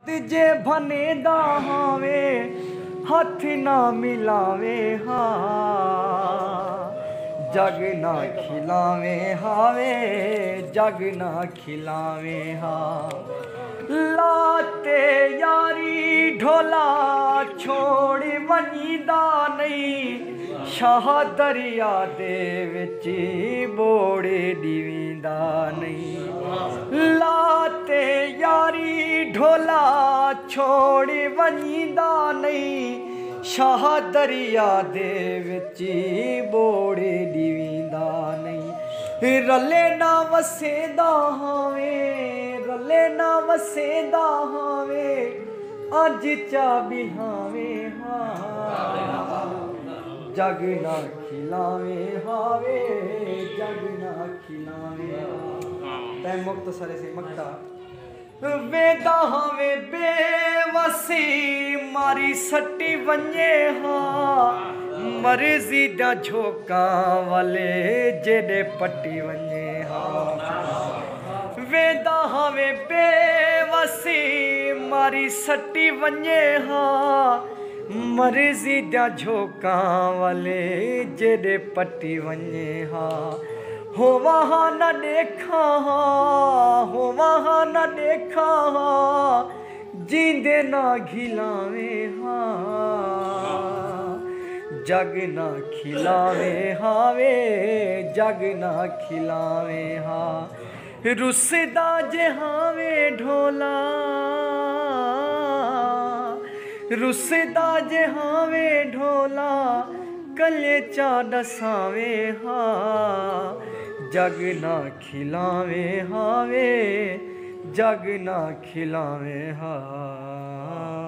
जे भने दावे हथ ना मिलावे हा जग ना खिलावे हावे जग ना खिलावे हा लाते यारी ढोला छोड़ वनीदा नहीं शाह दरिया दे विच बोड़े दीवींदा नहीं लाते यारी ढोला छोड़ वनीदा नहीं शाह दरिया दे विच बोड़े दीवींदा नहीं रले ना वसेदा हावे रले ना वसेदा हावे अज चा बिहावे हाँ जग ना खिलावे हावे जग ना खिलावे तै मुक्त सरे से मक्ता वेदा हावे बेवसी मारी सट्टी वंजे हाँ मर्जी दा झोंका वाले जेडे पट्टी वंजे हाँ वेदा हावे बेवसी मारी सट्टी वंजे हाँ मर्जी दा झोंका वाले जेडे पट्टी वंजे हाँ हो वहाँ न देखा हो वहाँ न देखा जींदे ना घिलावे हाँ जग ना खिलावे हावे जग ना खिलावे हाँ रुसदा जहावे ढोला रुसदा जहावे ढोला कले चा दसावे हाँ जग ना खिलावे हावे जग ना खिलावे हाँ।